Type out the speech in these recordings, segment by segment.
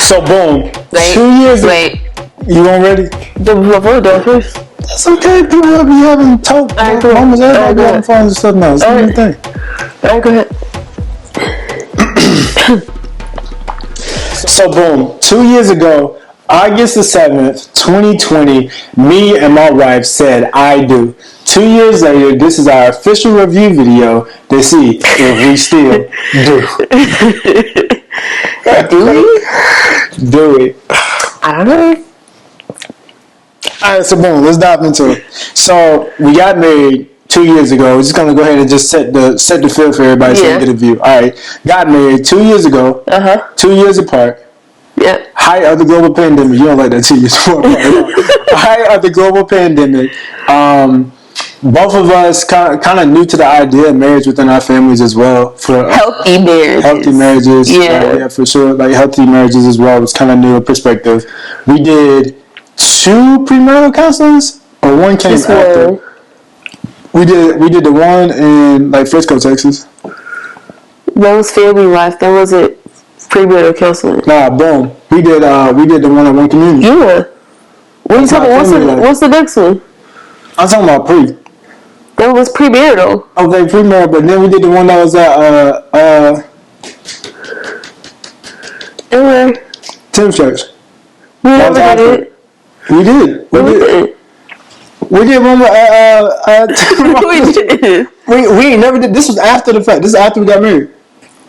So boom. Wait, 2 years. Wait. You weren't ready? Before the first. That's okay. People be having talk. Alright, go Mamas, ahead. everybody be having fun and stuff now. It's the same thing. Alright, go ahead. So boom. 2 years ago, August the 7th, 2020, me and my wife said I do. 2 years later, this is our official review video to see if we still do. Do we? Do it. I don't know. Alright, so boom, let's dive into it. So we got married 2 years ago. We're just gonna go ahead and just set the field for everybody so we get a view. Alright. Got married 2 years ago. 2 years apart. Yep. Height of the global pandemic. You don't like that 2 years apart. Height of the global pandemic. Both of us kind of new to the idea of marriage within our families as well. For healthy marriages. Healthy marriages. Yeah, for sure. Like healthy marriages as well. It's kind of new perspective. We did 2 premarital counselings, or one came after. We did the one in like Frisco, Texas. That was family life. That wasn't premarital counseling. Nah, boom. We did the one at One Community. Yeah. What are you talking about? What's the next one? I'm talking about pre. That was premarital. Okay, premarital, but then we did the one that was at Tim's church. We never did it. We did. We did one with we ain't never did. This was after the fact. This is after we got married.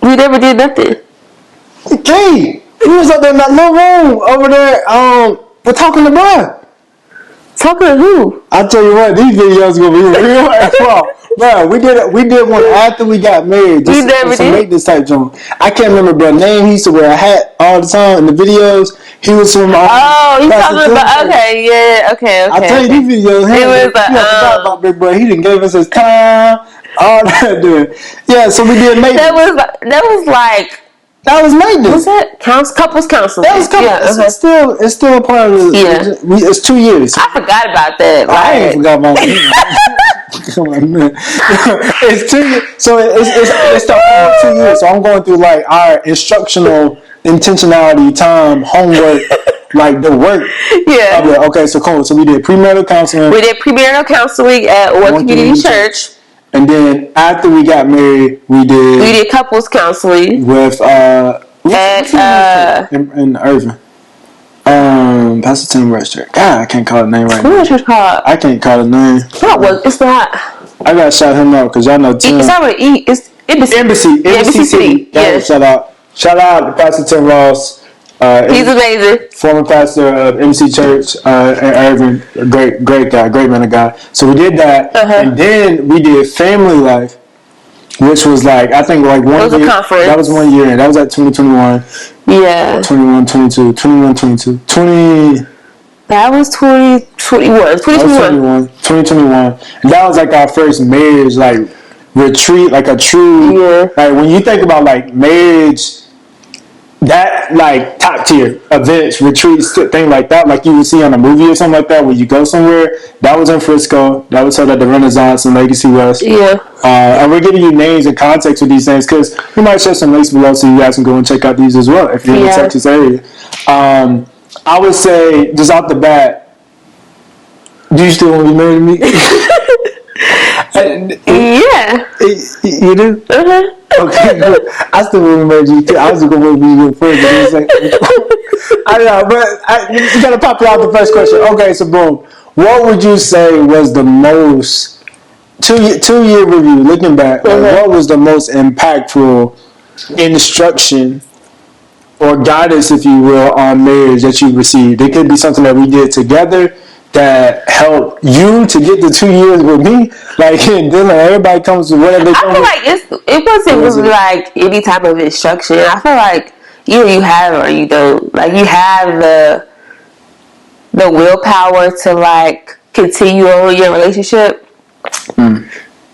We never did nothing. Okay, we was up there in that little room over there. We're talking to Brian. Talking to who? I tell you what, these videos gonna be real as well. Bro, we did one after we got married. We never did. Make this type joint. I can't remember bro name. He used to wear a hat all the time in the videos. He was from you talking about? Okay, yeah, okay. I tell you these videos. He was forgot about Big Boy. He didn't give us his time. All that dude. Yeah, so we did make that was maintenance. What's that? Couples counseling. That was couples. Yeah, it's still a part of the. Yeah. It's 2 years. I forgot about that. I ain't forgot about that. It's 2 years. So it's the whole 2 years. So I'm going through like our instructional intentionality time homework. Like the work. Yeah. Okay, so cool. So we did premarital counseling. We did premarital counseling at One Community Church. And then after we got married, we did couples counseling with in Irving. Pastor Tim Westchurch. God, I can't call the name right now. What's your call? I can't call the name. It's not. I gotta shout him out because y'all know Tim. It's not with E. It's Embassy. Embassy City. Yeah. Shout out to Pastor Tim Ross. He's amazing. Former pastor of MC Church in Irving. Great guy, great man of God. So we did that, and then we did Family Life, which was like I think like 1 year. It was a conference. That was 1 year, and that was at 2021. Yeah. 21, 22, 21, 22, 20. That was 2021. 2021. And that was like our first marriage like retreat, like a true like when you think about like marriage. That like top tier events, retreats, thing like that, like you would see on a movie or something like that, where you go somewhere. That was in Frisco. That was held at the Renaissance in Legacy West. Yeah. And we're giving you names and context for these things because we might share some links below so you guys can go and check out these as well if you're in the Texas area. I would say just off the bat, do you still want to be married to me? Yeah. You do? Okay, good. I still remember you too. I was going to be your friend, but it's like, I don't know, but you got to pop out the first question. Okay, so boom. What would you say was the most, 2 year review, looking back, what was the most impactful instruction or guidance, if you will, on marriage that you received? It could be something that we did together that helped you to get the 2 years with me, like and then like, everybody comes with whatever they come with. I feel like it wasn't like any type of instruction. I feel like either you have it or you don't. Like you have the willpower to like continue on your relationship,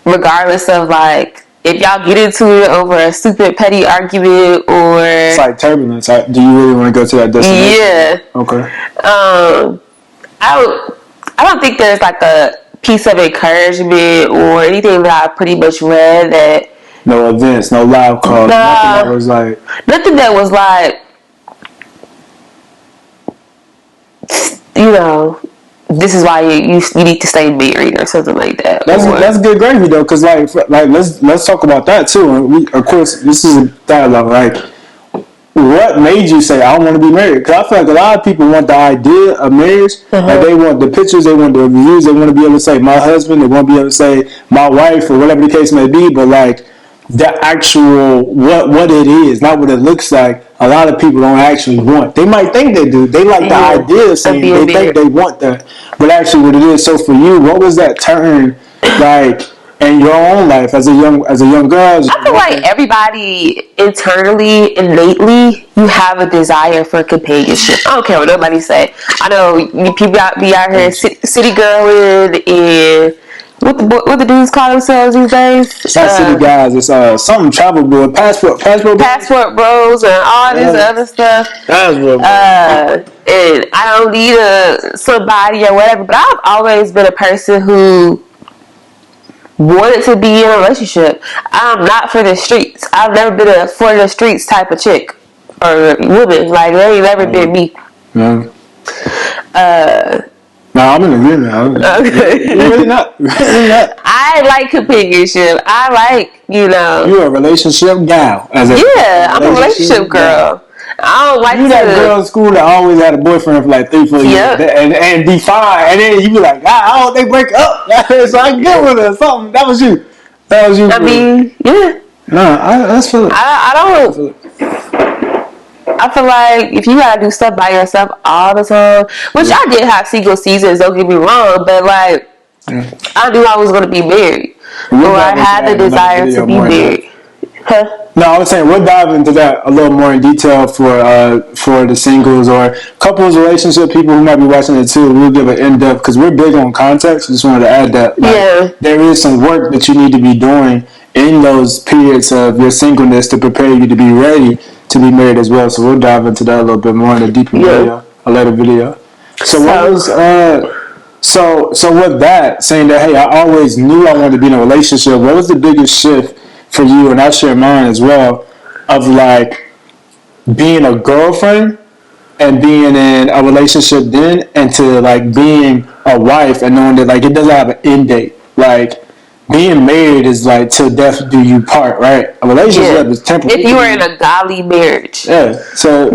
regardless of like if y'all get into it over a stupid petty argument or it's like turbulence. Do you really want to go to that destination? Yeah. Okay. I don't think there's like a piece of encouragement or anything that I pretty much read that. No events, no live calls, nothing that was like this is why you need to stay married or something like that. That's good gravy though, because like let's talk about that too. And of course, this is a dialogue. Like, what made you say I want to be married? Because I feel like a lot of people want the idea of marriage, like they want the pictures, they want the reviews, they want to be able to say my husband, they want to be able to say my wife or whatever the case may be. But like the actual what it is, not what it looks like. A lot of people don't actually want. They might think they do. They like the idea of saying they think they want that, but actually what it is. So for you, what was that turn like in your own life as a young girl? I feel like everybody internally, innately, you have a desire for companionship. I don't care what nobody say. I know people be out here city girling and. What the dudes call themselves these days? It's not city guys. It's something travel boy, passport bros, and all this other stuff. Passport and I don't need somebody or whatever. But I've always been a person who wanted to be in a relationship. I'm not for the streets. I've never been a for the streets type of chick or woman. Like that ain't never been me. Yeah. No, I'm in agreement. Okay. You're really not. I like companionship. I like, You're a relationship gal. I'm a relationship girl. I don't like you that girl in school that always had a boyfriend for like 3-4 years and be fine, and then you be like, I hope they break up so I can get with her or something. That was you. I mean, yeah. No, that's feel it. I don't. I feel like if you gotta do stuff by yourself all the time, which I did have single seasons, don't get me wrong, but like I knew I was gonna be married, or I had the desire to be married. Huh? No, I was saying we'll dive into that a little more in detail for the singles or couples relationship people who might be watching it too. We'll give an in-depth because we're big on context. Just wanted to add that. There is some work that you need to be doing in those periods of your singleness to prepare you to be ready to be married as well. So we'll dive into that a little bit more in a deeper video, a later video. So what was so with that saying that, hey, I always knew I wanted to be in a relationship. What was the biggest shift for you, and I'll share mine as well, of like being a girlfriend and being in a relationship then, and to like being a wife and knowing that like it doesn't have an end date. Like being married is like till death do you part, right? A relationship is temporary. If you were in a godly marriage. So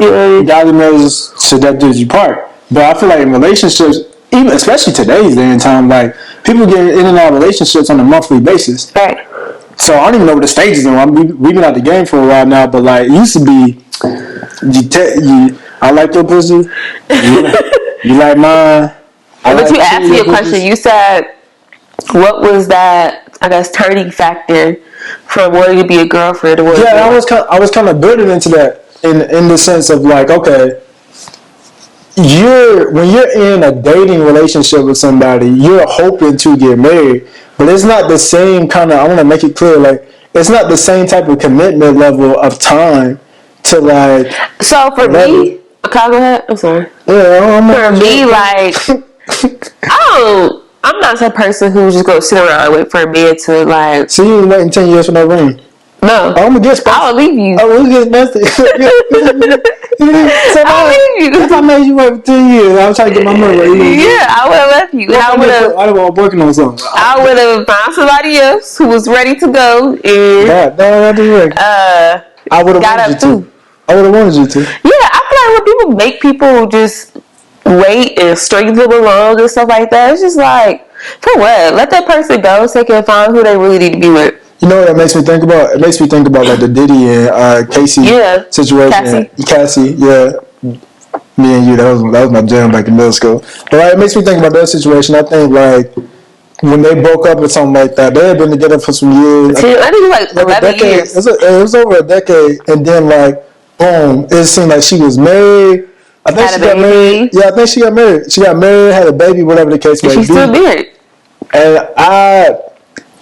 godly marriage is till death do you part. But I feel like in relationships, even especially today's day and time, like people get in and out of relationships on a monthly basis. Right. So I don't even know what the stages are. We've been out the game for a while now, but like it used to be, I like your pussy, you like mine. But you asked me a question. You said, what was that, I guess, turning factor from wanting to be a girlfriend? I was kind of building into that in the sense of like, okay, when you're in a dating relationship with somebody, you're hoping to get married, but it's not the same kind of. I want to make it clear, like it's not the same type of commitment level of time to like. So for me, can I go ahead? I'm sorry. Yeah, for me, like I'm not that person who's just gonna sit around and wait for a man to like. So you waiting 10 years for no ring? No. I'm gonna get spicy. I will leave you. We'll get spicy. I'll leave you. If I made you wait for 10 years, I was trying to get my money. I would have left you. I would have working on something. I would have found somebody else who was ready to go and I would have got up too. I would have wanted you to. Yeah, I feel like when people make people just wait and string them along and stuff like that, it's just like, for what? Let that person go so they can find who they really need to be with. You know what that makes me think about? It makes me think about like the Diddy and Casey situation. Cassie, me and you, that was my jam back in middle school. But like, it makes me think about that situation. I think like when they broke up or something like that, they had been together for some years. I think like 11 years. It was over a decade, and then like boom, it seemed like she was married. I think she got married. Yeah, I think she got married. She got married, had a baby, whatever the case may be. She's still married. And I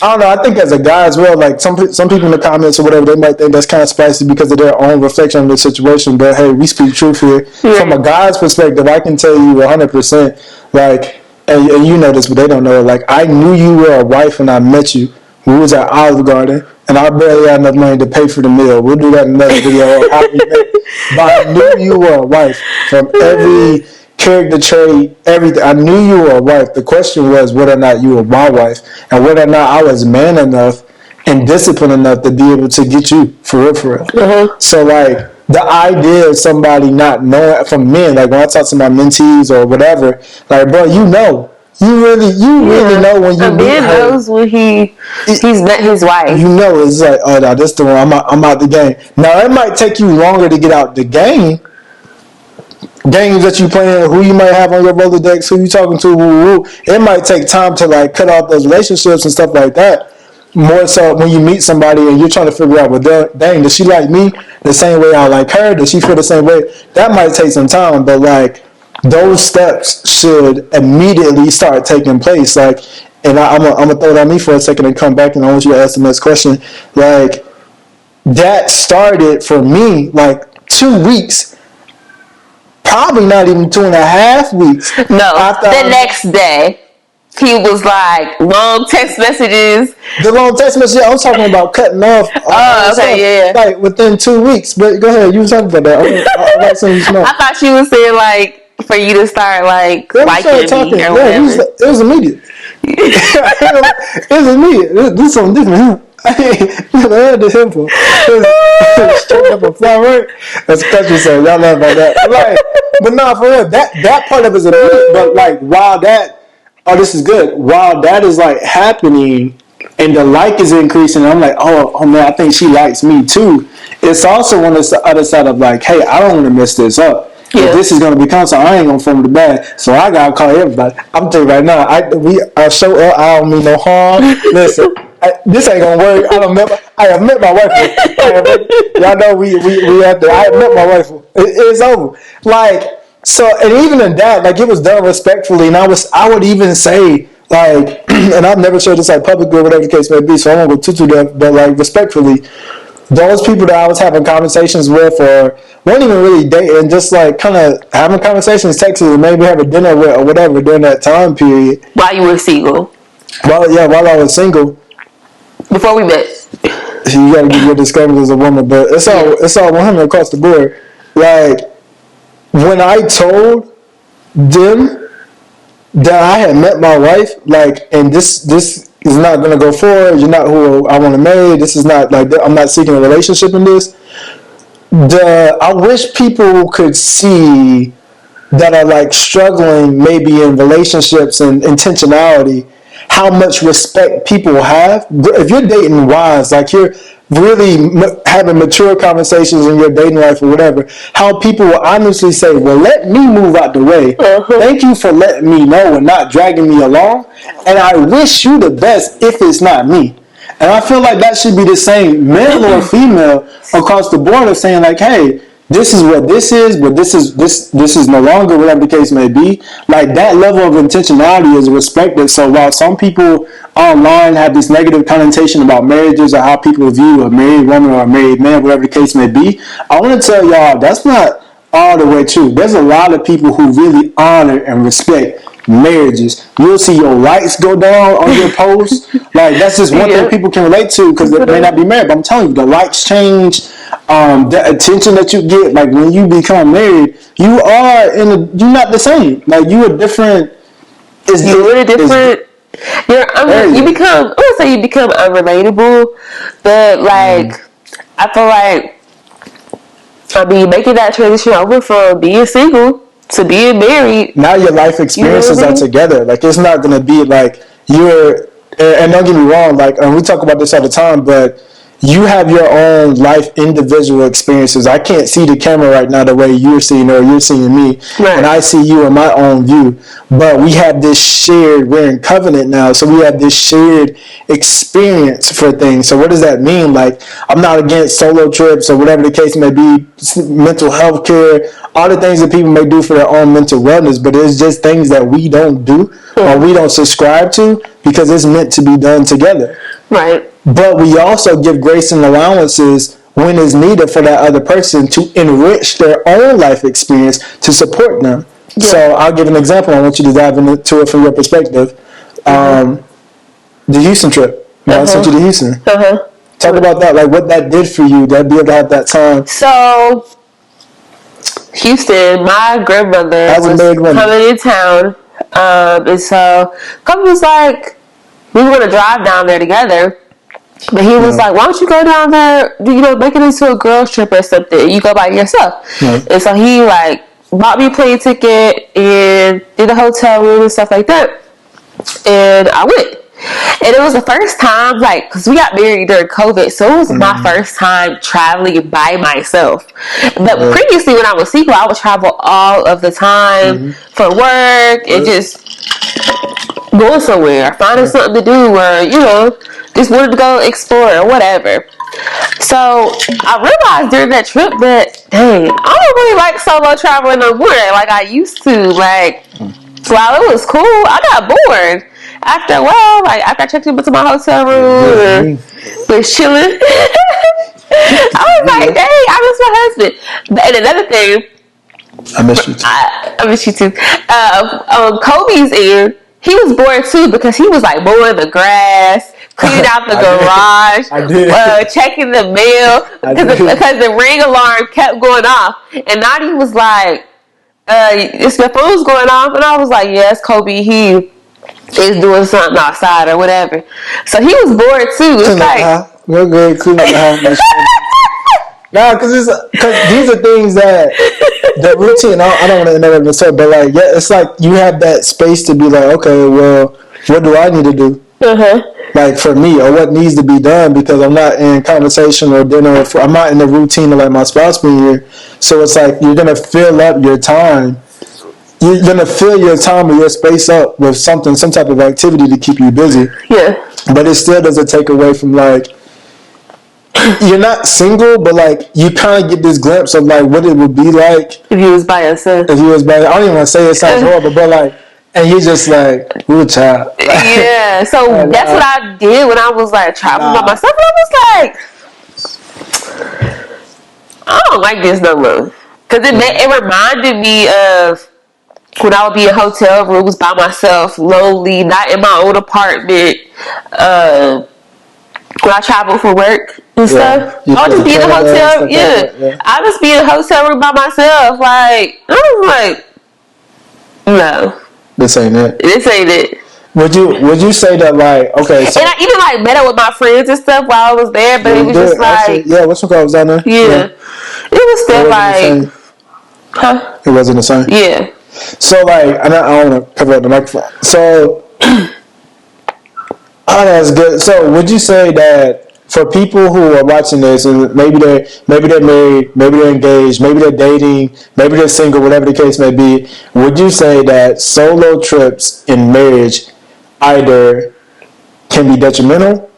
don't know. I think as a guy as well, like some people in the comments or whatever, they might think that's kind of spicy because of their own reflection on the situation. But hey, we speak truth here. Yeah. From a guy's perspective, I can tell you 100%. Like, and you know this, but they don't know it. Like, I knew you were a wife when I met you. We was at Olive Garden, and I barely had enough money to pay for the meal. We'll do that in another video. How we met. But I knew you were a wife from every character trait, everything. I knew you were a wife. The question was whether or not you were my wife and whether or not I was man enough and disciplined enough to be able to get you for real, for real. Mm-hmm. So like the idea of somebody not knowing from men, like when I talk to my mentees or whatever, like bro, you know. You really know when you meet her. Knows when he's met his wife. You know, it's like, oh, no, this the one. I'm out the game. Now, it might take you longer to get out the game. Games that you playing, who you might have on your Rolodex, who you talking to, woo. It might take time to like cut off those relationships and stuff like that. More so when you meet somebody and you're trying to figure out, well, dang, does she like me the same way I like her? Does she feel the same way? That might take some time, but like, those steps should immediately start taking place. Like, and I'm gonna throw it on me for a second and come back, and I want you to ask the next question. Like, that started for me like 2 weeks, probably not even 2.5 weeks. No, the next day. He was like long text messages. The long text messages, I'm talking about cutting off. Oh, okay, yeah. Like within 2 weeks. But go ahead, you were talking about that. I thought you were saying like for you to start like liking me or whatever. It was immediate. It was immediate. This is something different. Never heard this info. Straight up a fly right. That's country song. Y'all know about that. Like, but nah, for real, that part of it is immediate. But like, while that, oh, this is good. While that is like happening, and the like is increasing, I'm like, oh man, I think she likes me too. It's also on the other side of like, hey, I don't want to mess this up. Yeah. If this is gonna become so, I ain't gonna form the bad. So I gotta call everybody. I'm telling you right now, I show up. I don't mean no harm. Listen, this ain't gonna work. I have met my wife. Y'all know we have to. I have met my wife. It's over. Like so, and even in that, like it was done respectfully, and I would even say like, and I've never shared this like publicly or whatever the case may be. So I won't go too deep, but like respectfully. Those people that I was having conversations with or weren't even really dating, just like kind of having conversations, texting, and maybe have a dinner with or whatever during that time period. While you were single? While I was single. Before we met. You gotta get your discovery as a woman, but it's all 100 across the board. Like, when I told them that I had met my wife, like, and this is not going to go forward. You're not who I want to marry. This is not like I'm not seeking a relationship in this. I wish people could see that are like struggling maybe in relationships and intentionality, how much respect people have. If you're dating wise, like you're really having mature conversations in your dating life or whatever, how people will honestly say, well, let me move out the way. Thank you for letting me know and not dragging me along. And I wish you the best if it's not me. And I feel like that should be the same, male or female, across the board of saying like, hey, this is what this is, but this is no longer, whatever the case may be. Like that level of intentionality is respected. So while some people online have this negative connotation about marriages or how people view a married woman or a married man, whatever the case may be, I want to tell y'all that's not all the way true. There's a lot of people who really honor and respect marriages. You'll see your likes go down on your posts. Like that's just one thing people can relate to because they may not be married. But I'm telling you, the likes change. The attention that you get, like when you become married, you're not the same. Like you are different. You're different. You become. I would say you become unrelatable, but like I feel like making that transition over from being single to being married. Now your life experiences are together. Like it's not gonna be like you're. And don't get me wrong. Like we talk about this all the time, but you have your own life individual experiences. I can't see the camera right now the way you're seeing or you're seeing me. Right. And I see you in my own view. But we have this we're in covenant now, so we have this shared experience for things. So what does that mean? Like, I'm not against solo trips or whatever the case may be, mental health care, all the things that people may do for their own mental wellness, but it's just things that we don't do or we don't subscribe to because it's meant to be done together. Right. But we also give grace and allowances when it's needed for that other person to enrich their own life experience to support them. Yeah. So I'll give an example. I want you to dive into it from your perspective. The Houston trip. I sent you to Houston. Talk about that, like what that did for you, that be able to have that time. So Houston, my grandmother was coming in town. And so Kobe was like, we were going to drive down there together. But he was like, why don't you go down there, make it into a girls trip or something. You go by yourself. And so he like bought me a plane ticket and did a hotel room and stuff like that. And I went. And it was the first time, like, because we got married during COVID, so it was my first time traveling by myself. But previously, when I was single, I would travel all of the time for work and just going somewhere, finding something to do, or, just wanted to go explore or whatever. So I realized during that trip that, dang, I don't really like solo traveling no more like I used to. Like, while it was cool, I got bored. After a while, like after I checked into my hotel room and was chilling, I was like, dang, I miss my husband. And another thing, I miss you too. I miss you too. Kobe's end, he was bored too because he was like mowing the grass, cleaning out the garage, checking the mail because the ring alarm kept going off. And Nadi was like, "Is the phone's going off?" And I was like, "Yes, Kobe, he is doing something outside or whatever." So he was bored too. It's like, we're good, clean up the house. Nah, because these are things that the routine. I don't want to interrupt myself, but like, yeah, it's like you have that space to be like, okay, well, what do I need to do? Like for me, or what needs to be done because I'm not in conversation or dinner. I'm not in the routine of like my spouse being here. So it's like you're gonna fill up your time. You're gonna fill your time or your space up with some type of activity to keep you busy. Yeah. But it still doesn't take away from like you're not single, but like you kind of get this glimpse of like what it would be like if you was by yourself. I don't even want to say it sounds horrible, but like, and you just like, ooh, child. Yeah. So that's what I did when I was like traveling by myself. And I was like, I don't like this no more because it reminded me of when I would be in hotel rooms by myself, lonely, not in my own apartment. When I travel for work and stuff, I'll just be in the hotel. I'll just be in a hotel room by myself. Like, I was like, no, this ain't it. This ain't it. Would you say that like okay? So, and I even like met up with my friends and stuff while I was there, but it was just like what's what was down there? Yeah, it was still like, huh? It wasn't the same. Yeah. So like, I don't want to cover up the microphone. So. Oh, that's good. So, would you say that for people who are watching this, and maybe they're married, maybe they're engaged, maybe they're dating, maybe they're single, whatever the case may be, would you say that solo trips in marriage either can be detrimental?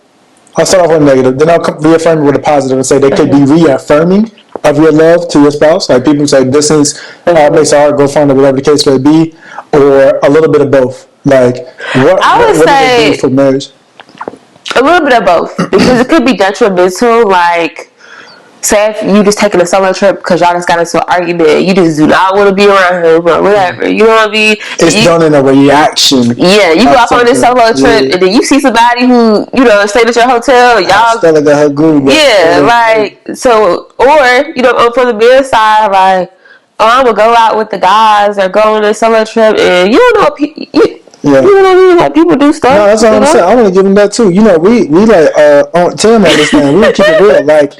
I'll start off with a negative, then I'll reaffirm it with a positive and say they could be reaffirming of your love to your spouse. Like people say, distance makes our heart go fonder, whatever the case may be, or a little bit of both. Like, what does it do for marriage? A little bit of both, because it could be detrimental. Like, say if you just taking a solo trip because y'all just got into an argument, you just do not want to be around him or whatever. You know what I mean? It's done in a reaction. Yeah, you go off on this solo trip and then you see somebody who stayed at your hotel. Y'all still got her group. Yeah, like so, or from the men's side, like, oh, I'm gonna go out with the guys or go on a solo trip, and you don't know. You know what I mean? Like people do stuff. No, that's what I'm saying. I want to give them that too. We like on Tim on this thing. We keep it real. Like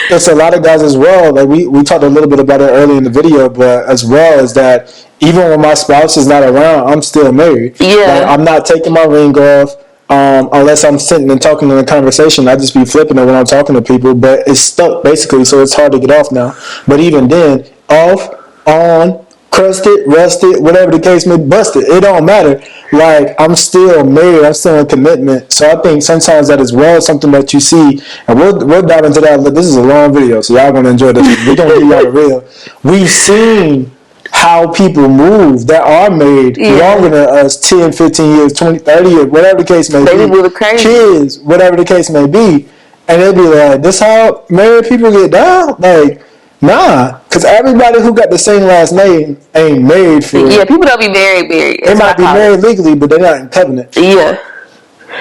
it's a lot of guys as well. Like we talked a little bit about it early in the video, but as well as that, even when my spouse is not around, I'm still married. Yeah, like, I'm not taking my ring off unless I'm sitting and talking in a conversation. I just be flipping it when I'm talking to people, but it's stuck basically, so it's hard to get off now. But even then, off, on, crusted, rusted, whatever the case may be, busted. It don't matter. Like, I'm still married. I'm still in commitment. So I think sometimes that as well is something that you see. And we'll dive into that. This is a long video, so y'all going to enjoy this. We're going to give y'all the real. We've seen how people move that are married longer than us, 10, 15 years, 20, 30 years, whatever the case may be. Kids, whatever the case may be. And they'll be like, this how married people get down? Like, nah, because everybody who got the same last name ain't married for people don't be married. They might be married legally, but they're not in covenant. Yeah.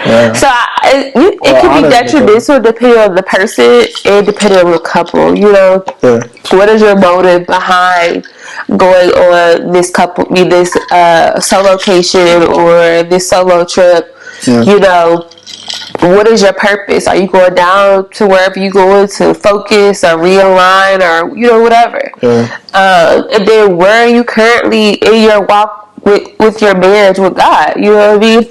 Yeah. So it can be detrimental depending on the person and depending on the couple. You know, what is your motive behind going on this solo vacation or this solo trip? Yeah. You know, what is your purpose? Are you going down to wherever you going to focus or realign or whatever? Yeah. And then where are you currently in your walk with your marriage with God? You know what I mean?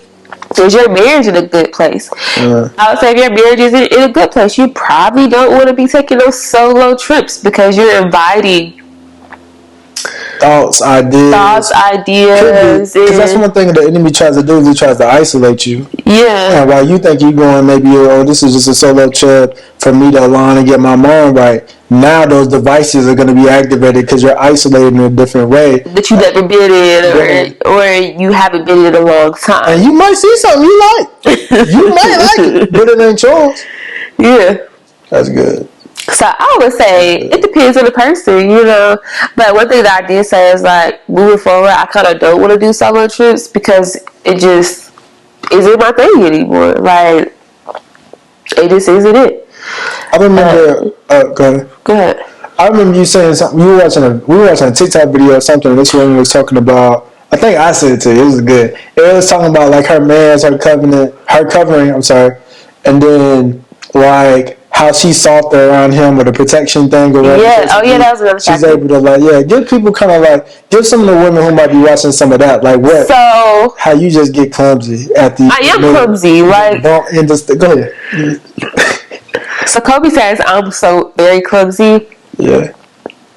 Is your marriage in a good place? Yeah. I would say if your marriage is in a good place, you probably don't want to be taking those solo trips because you're inviting thoughts, ideas. Because that's one thing the enemy tries to do is he tries to isolate you. Yeah. And while you think you're going, maybe, this is just a solo trip for me to align and get my mind right. Now those devices are going to be activated because you're isolated in a different way. That you never been in or you haven't been in a long time. And you might see something you like. You might like it, but it ain't yours. Yeah. That's good. So I would say it depends on the person, But one thing that I did say is like moving forward, I kind of don't want to do solo trips because it just isn't my thing anymore. Like it just isn't it. I remember. Go ahead. I remember you saying something. We were watching a TikTok video or something. And this woman was talking about. I think I said it to you. It was good. It was talking about like her marriage, her covering. I'm sorry, and then like how she sought around him with a protection thing or whatever. Yeah. Oh yeah, that was another. She's able to give people kind of give some of the women who might be watching some of that what. So how you just get clumsy at the. I am clumsy. Like go ahead. So Kobe says I'm so very clumsy. Yeah.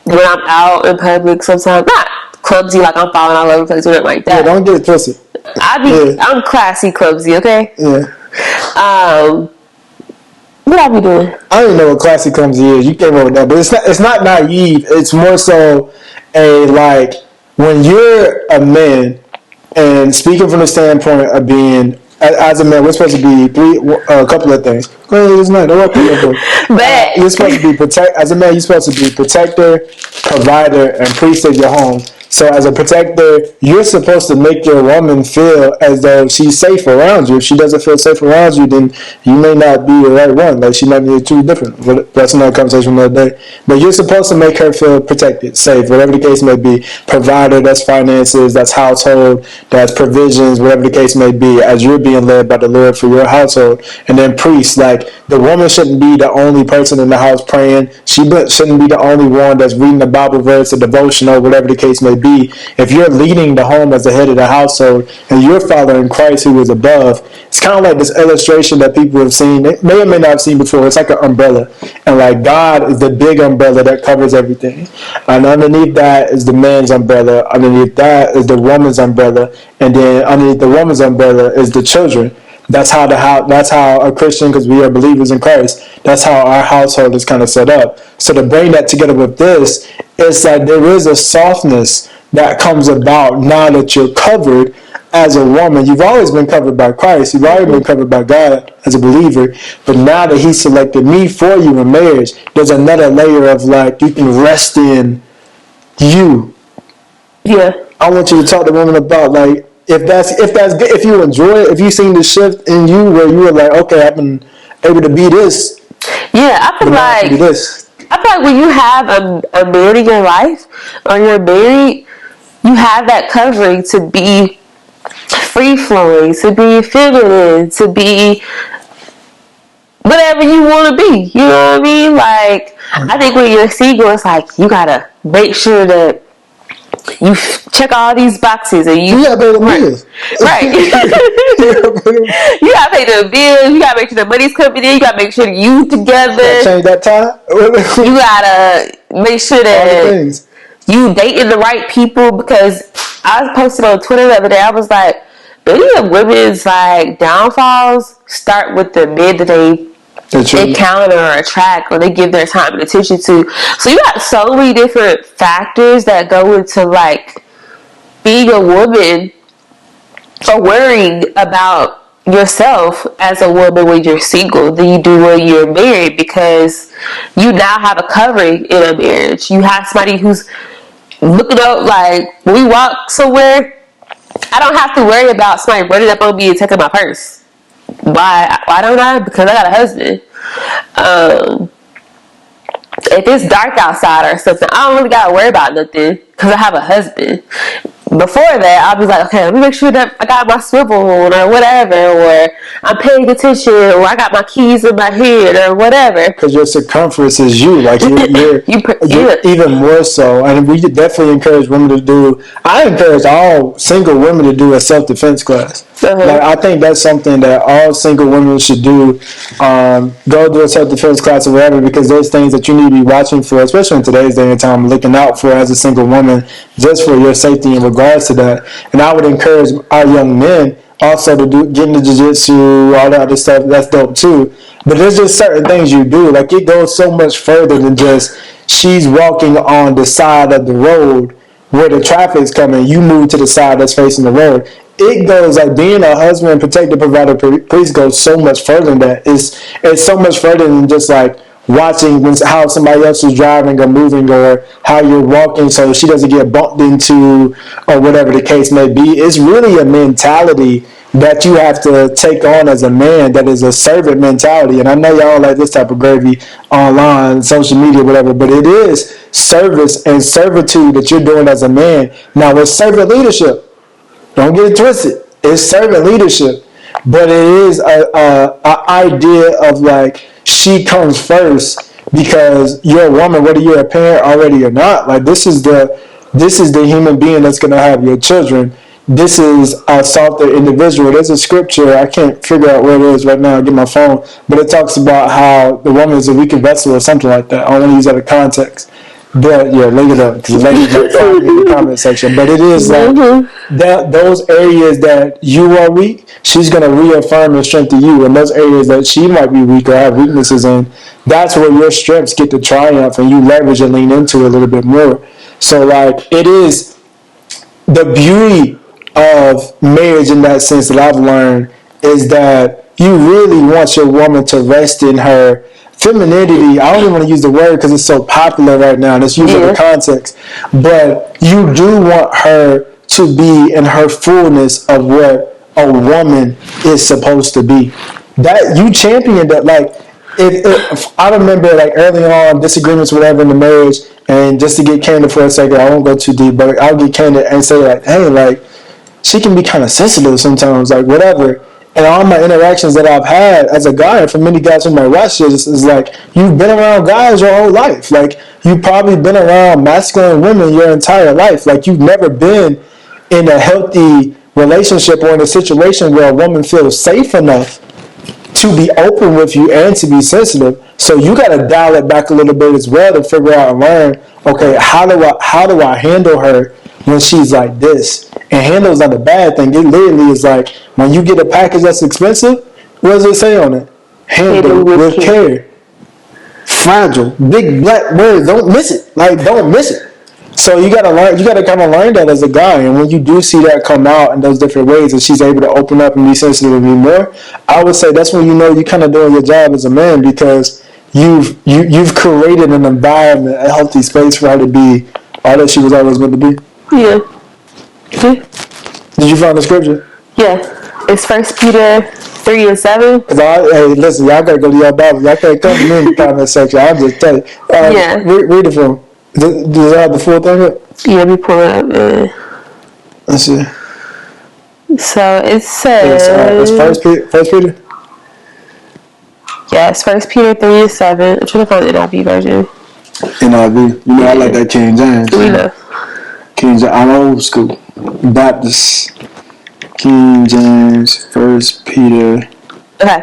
When I'm out in public, sometimes not clumsy like I'm falling all over the place or anything like that. Yeah, don't get it twisted. I'm classy clumsy, okay? Yeah. What I be doing? I don't even know what classy clumsy is. You came up with that, but it's not naive. It's more so when you're a man and speaking from the standpoint of being. As a man, we're supposed to be a couple of things. It's not. But you're supposed to be as a man, you're supposed to be protector, provider, and priest of your home. So as a protector, you're supposed to make your woman feel as though she's safe around you. If she doesn't feel safe around you, then you may not be the right one. Like she might need two different. That's another conversation another day. But you're supposed to make her feel protected, safe, whatever the case may be. Provider, that's finances, that's household, that's provisions, whatever the case may be, as you're being led by the Lord for your household. And then priest, the woman shouldn't be the only person in the house praying. She shouldn't be the only one that's reading the Bible verse, a devotional, whatever the case may be. If you're leading the home as the head of the household and you're following Christ who is above, it's kind of like this illustration that people have seen, they may or may not have seen before. It's like an umbrella. And God is the big umbrella that covers everything. And underneath that is the man's umbrella. Underneath that is the woman's umbrella. And then underneath the woman's umbrella is the children. That's how a Christian, because we are believers in Christ, that's how our household is kind of set up. So to bring that together with this, it's like there is a softness that comes about now that you're covered as a woman. You've always been covered by Christ. You've always been covered by God as a believer. But now that he selected me for you in marriage, there's another layer of you can rest in you. Yeah. I want you to talk to women about if that's good, if you enjoy it, if you seen the shift in you where you were okay, I've been able to be this. Yeah, I feel like when you have a man in your life or you're married, you have that covering to be free flowing, to be feminine, to be whatever you want to be. You know what I mean? I think when you're single, it's you gotta make sure that you check all these boxes and you gotta pay the bills. Right. You gotta pay the bills, you gotta make sure the money's coming in, you gotta make sure that you together. Change that time. You gotta make sure that you dating the right people, because I posted on Twitter the other day, I was like, many of women's downfalls start with the men that they encounter or attract or they give their time and attention to. So you got so many different factors that go into being a woman or worrying about yourself as a woman when you're single than you do when you're married, because you now have a covering in a marriage. You have somebody who's looking up, when we walk somewhere, I don't have to worry about somebody running up on me and taking my purse. Why don't I? Because I got a husband. If it's dark outside or something, I don't really gotta worry about nothing because I have a husband. Before that, I'll be like, okay, let me make sure that I got my swivel on or whatever, or I'm paying attention, or I got my keys in my hand or whatever. Because your circumference is you. Like, you're even more so. And we definitely encourage women to do, I encourage all single women to do a self-defense class. Like, I think that's something that all single women should do. Go do a self-defense class or whatever, because there's things that you need to be watching for, especially in today's day and time, looking out for as a single woman, just for your safety in regards to that. And I would encourage our young men also to get into jiu-jitsu, all that other stuff. That's dope too. But there's just certain things you do. Like, it goes so much further than just she's walking on the side of the road where the traffic's coming. You move to the side that's facing the road. It goes like being a husband, protector, provider, priest goes so much further than that. It's so much further than just like watching how somebody else is driving or moving, or how you're walking so she doesn't get bumped into, or whatever the case may be. It's really a mentality that you have to take on as a man, that is a servant mentality. And I know y'all like this type of gravy online, social media, whatever, but it is service and servitude that you're doing as a man. Now, it's servant leadership. Don't get it twisted. It's servant leadership, but it is a idea of like, she comes first because you're a woman, whether you're a parent already or not. Like, this is the human being that's gonna have your children. This is a softer individual. There's a scripture, I can't figure out where it is right now, I'll get my phone, but it talks about how the woman is a weaker vessel or something like that. I don't want to use that in context. But yeah, look it up, because ladies might find it in the comment section. But it is like that, those areas that you are weak, she's gonna reaffirm and strengthen you. And those areas that she might be weak or have weaknesses in, that's where your strengths get to triumph, and you leverage and lean into it a little bit more. So like, it is the beauty of marriage in that sense that I've learned, is that you really want your woman to rest in her femininity. I don't even want to use the word because it's so popular right now and it's used in the context, but you do want her to be in her fullness of what a woman is supposed to be. That you champion that. Like, if I remember, like, early on disagreements, whatever, in the marriage, and just to get candid for a second, I won't go too deep, but I'll get candid and say like, hey, like, she can be kind of sensitive sometimes, like, whatever. And all my interactions that I've had as a guy, and for many guys who might watch this, is like, you've been around guys your whole life. Like, you've probably been around masculine women your entire life. Like, you've never been in a healthy relationship or in a situation where a woman feels safe enough to be open with you and to be sensitive. So you got to dial it back a little bit as well to figure out and learn, okay, how do I handle her when she's like this? And handle's not a bad thing. It literally is like, when you get a package that's expensive, what does it say on it? Handle with care. Fragile. Big black words. Don't miss it. Like, don't miss it. So you gotta learn. You gotta kind of learn that as a guy. And when you do see that come out in those different ways, and she's able to open up and be sensitive and be more, I would say that's when you know you're kind of doing your job as a man, because you've created an environment, a healthy space for her to be all that she was always meant to be. Yeah. Did you find the scripture? Yeah. It's 1 Peter 3:7. Hey, listen, y'all gotta go to your Bible. Y'all can't come to me in the comment section. I'll just tell you. Yeah. Read it for me. Does it have the full thing up? Yeah, let me pull it up. Let's see. So it says. It's First Peter? Yeah, it's 1 Peter 3:7. I'm trying to find the NIV version. NIV. You know, I like that King James. We know. King James. I'm old school. Baptist. King James, 1 Peter. Okay.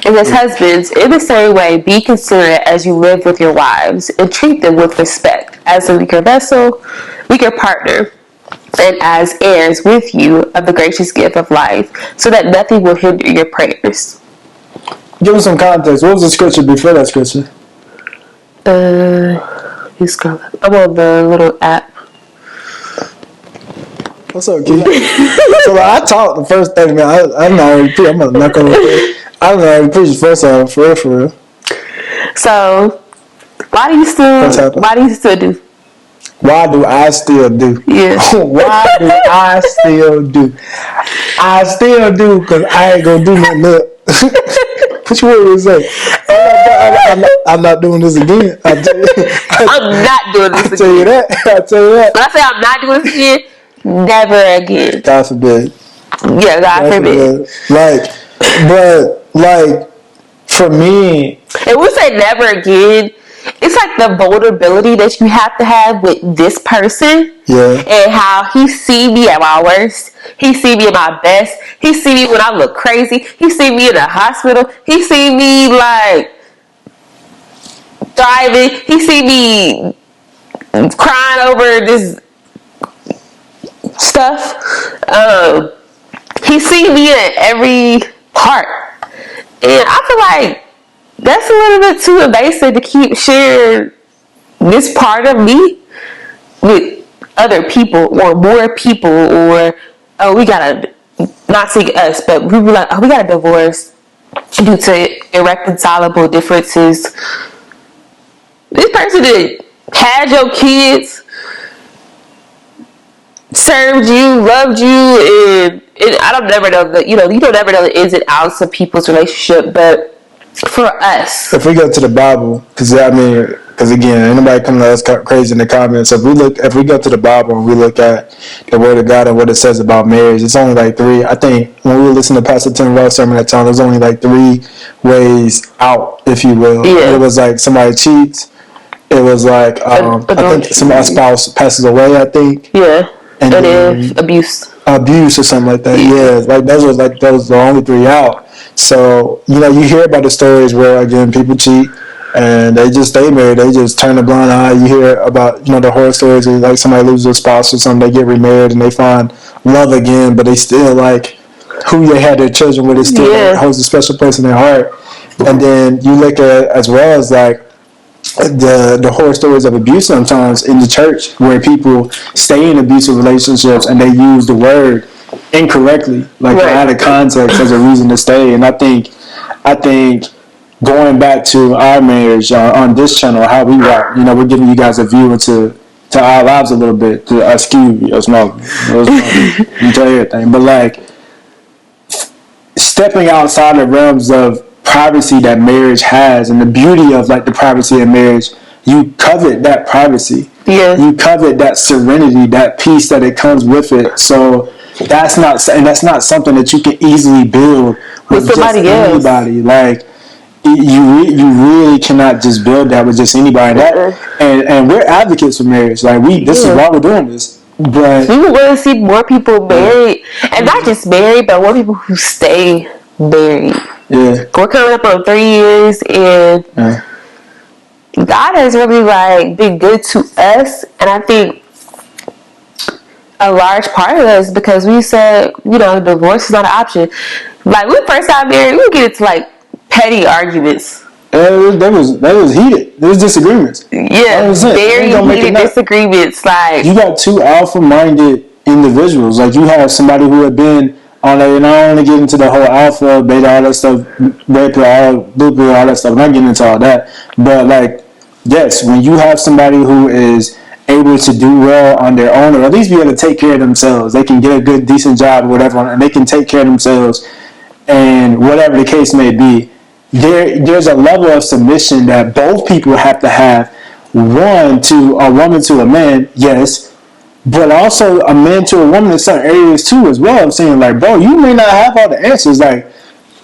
And as husbands, in the same way, be considerate as you live with your wives, and treat them with respect, as a weaker vessel, weaker partner, and as heirs with you of the gracious gift of life, so that nothing will hinder your prayers. Give us some context. What was the scripture before that scripture? You scroll up. I'm on the little app. What's up, kid? So I talked the first 30 minutes. I'm not already preach. I'm not gonna. I'm not already preach the first time, for real. So, why do you still do? Why do I still do? Yeah. Why do I still do? I still do because I ain't gonna do nothing else. What you want to say? I'm not doing this again. I'm not doing this again. I tell you that. When I say I'm not doing this again, never again. God forbid. Yeah, God forbid. Like, for me, and we say never again. It's like the vulnerability that you have to have with this person. Yeah. And how he see me at my worst. He see me at my best. He see me when I look crazy. He see me in the hospital. He see me like thriving. He see me crying over this stuff. He see me in every part. And I feel like that's a little bit too invasive to keep sharing this part of me with other people or more people, or we gotta, not saying us, but we were like, we got a divorce due to irreconcilable differences. This person that had your kids, served you, loved you, and I don't never know you don't never know the ins and outs of people's relationship, but for us, if we go to the Bible, because again, ain't nobody coming at us crazy in the comments. So if we go to the Bible and we look at the Word of God and what it says about marriage, it's only like three. I think when we were listening to Pastor Tim Ross sermon that time, there's only like 3 ways out, if you will. Yeah. It was like somebody cheats. It was like I think a spouse passes away. I think. Yeah. And then abuse or something like that. Yeah, like those were the only 3 out. So you hear about the stories where again people cheat and they just stay married. They just turn a blind eye. You hear about the horror stories of like somebody loses a spouse or something. They get remarried and they find love again, but they still like who they had their children with. It still holds a special place in their heart. And then you look at as well as like the horror stories of abuse sometimes in the church where people stay in abusive relationships and they use the word incorrectly, like out of context as a reason to stay. And I think going back to our marriage on this channel, how we rock, we're giving you guys a view into our lives a little bit, to our skew, smoke, into everything. But like stepping outside the realms of privacy that marriage has and the beauty of like the privacy of marriage, you covet that privacy. Yeah. You covet that serenity, that peace that it comes with it. So that's not something that you can easily build with somebody else. Anybody. Like you really cannot just build that with just anybody. And we're advocates for marriage. Like this is why we're doing this. But we would want to see more people married, and not just married, but more people who stay married. Yeah, we're coming up on 3 years, and God has really like been good to us, and I think a large part of us because we said divorce is not an option. Like when we first got married, we would get into like petty arguments. That was heated. There was disagreements. Yeah, very heated disagreements. Like you got 2 alpha-minded individuals. Like you have somebody who had been on a, and I don't want to get into the whole alpha, beta, all that stuff, red pill, blue pill, all that stuff. I'm not getting into all that. But like, yes, when you have somebody who is able to do well on their own, or at least be able to take care of themselves, they can get a good, decent job or whatever, and they can take care of themselves, and whatever the case may be. There's a level of submission that both people have to have. One to a woman to a man, yes, but also a man to a woman in certain areas too as well. I'm saying like, bro, you may not have all the answers. Like,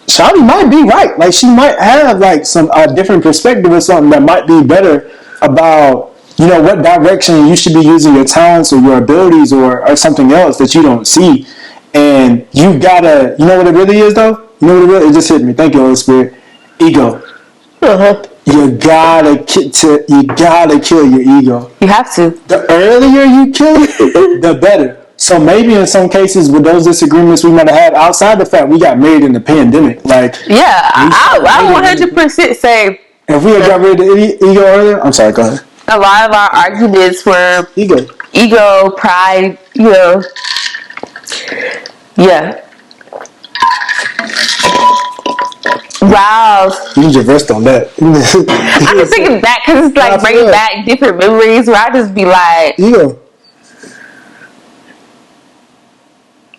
Shawty might be right. Like, she might have like some different perspective or something that might be better about what direction you should be using your talents or your abilities or something else that you don't see. And you gotta, what it really is though. It just hit me. Thank you, Holy Spirit. Ego. You gotta kill your ego. You have to. The earlier you kill it, the better. So maybe in some cases with those disagreements we might have had outside the fact we got married in the pandemic, like I 100% say if we had got rid of the ego earlier. I'm sorry, go ahead. A lot of our arguments were ego, pride, Yeah. Wow. You just rest on that. I'm just thinking back because it's like bringing back different memories where I just be like,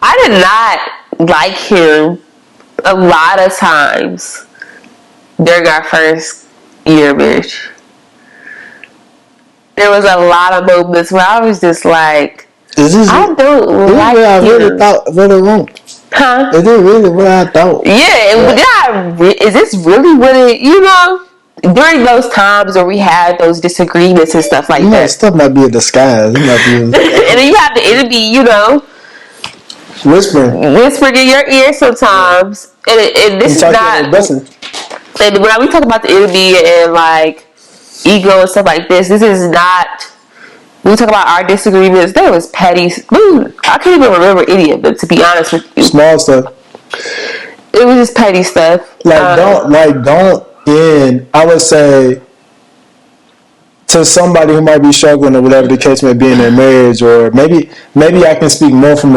I did not like him a lot of times during our first year of marriage. There was a lot of moments where I was just like, I don't like him. I really thought really wrong. Huh? Is it really what I thought? Yeah. Is this really what it, during those times where we had those disagreements and stuff like that. Stuff might be a disguise. And then you have the enemy, whispering in your ear sometimes. And this is not. And when we talk about the enemy and like ego and stuff like this is not. When we talk about our disagreements, there was petty. I can't even remember any of them, to be honest with you. Small stuff. It was just petty stuff. I would say, to somebody who might be struggling or whatever the case may be in their marriage, or maybe I can speak more from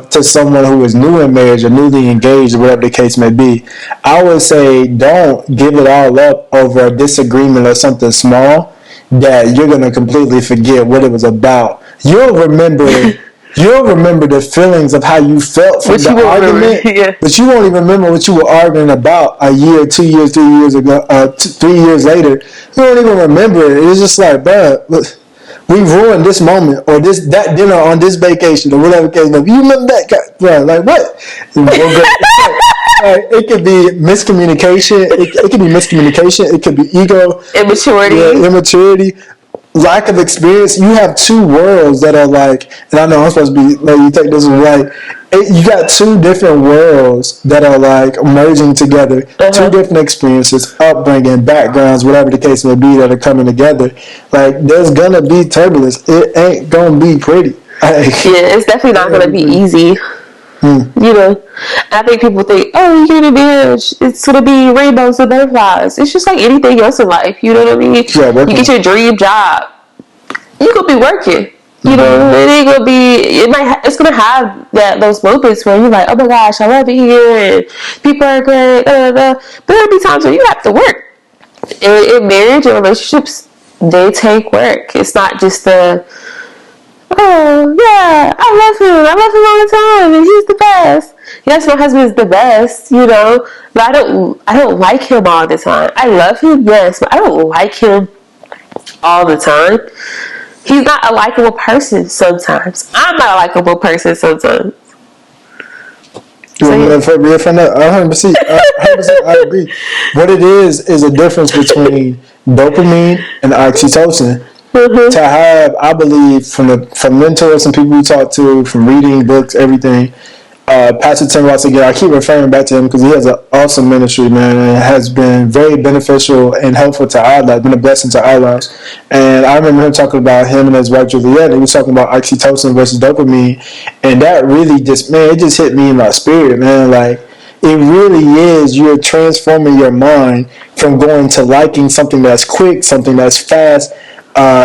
to someone who is new in marriage or newly engaged or whatever the case may be. I would say don't give it all up over a disagreement or something small that you're going to completely forget what it was about. You'll remember the feelings of how you felt from the argument, but you won't even remember what you were arguing about a year, 2 years, 3 years ago, 3 years later. You don't even remember it. It's just like, bro, we ruined this moment or that dinner on this vacation or whatever case. You remember that guy, bro? Like what? It could be miscommunication. It could be miscommunication. It could be ego, immaturity. Lack of experience. You have two worlds that are like, and I know I'm supposed to be like, you take this one right. You got two different worlds that are like merging together. Two different experiences, upbringing, backgrounds, whatever the case may be, that are coming together. Like there's gonna be turbulence. It ain't gonna be pretty. It's definitely not gonna be easy. I think people think, you get a marriage, it's gonna be rainbows and butterflies. It's just like anything else in life, you know what I mean? You get your dream job, you gonna be working, it ain't gonna be, it's gonna have those moments where you're like, oh my gosh, I love it here, and people are great, but there'll be times where you have to work. In marriage and relationships, they take work. It's not just oh yeah, I love him all the time, and he's the best. Yes, my husband's the best, but I don't like him all the time. I love him, yes, but I don't like him all the time. He's not a likable person sometimes. I'm not a likable person sometimes. So, 100%, I agree. What it is a difference between dopamine and oxytocin. To have, I believe, from mentors and people we talk to, from reading books, everything. Pastor Tim Ross, again, I keep referring back to him because he has an awesome ministry, man, and it has been very beneficial and helpful to our lives, been a blessing to our lives. And I remember him talking about him and his wife Juliet, and he was talking about oxytocin versus dopamine, and that really just hit me in my spirit, man. Like, it really is, you're transforming your mind from going to liking something that's quick, something that's fast.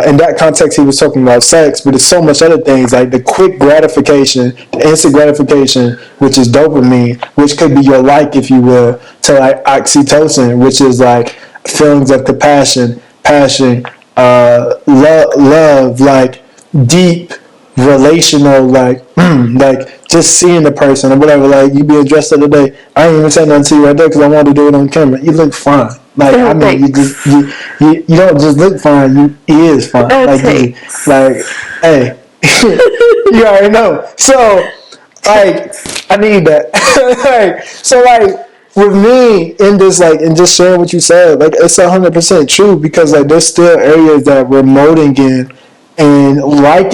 In that context, he was talking about sex, but there's so much other things, like the quick gratification, the instant gratification, which is dopamine, which could be your like, if you will, to like oxytocin, which is like feelings of compassion, passion, love, like deep relational, like just seeing the person or whatever. Like you being dressed the other day, I ain't even saying nothing to you right there because I wanted to do it on camera. You look fine. Like I mean, you don't just look fine. You is fine. Hey, you already know. So I need that. So with me in this, and just sharing what you said, it's 100% true because there's still areas that we're molding in, and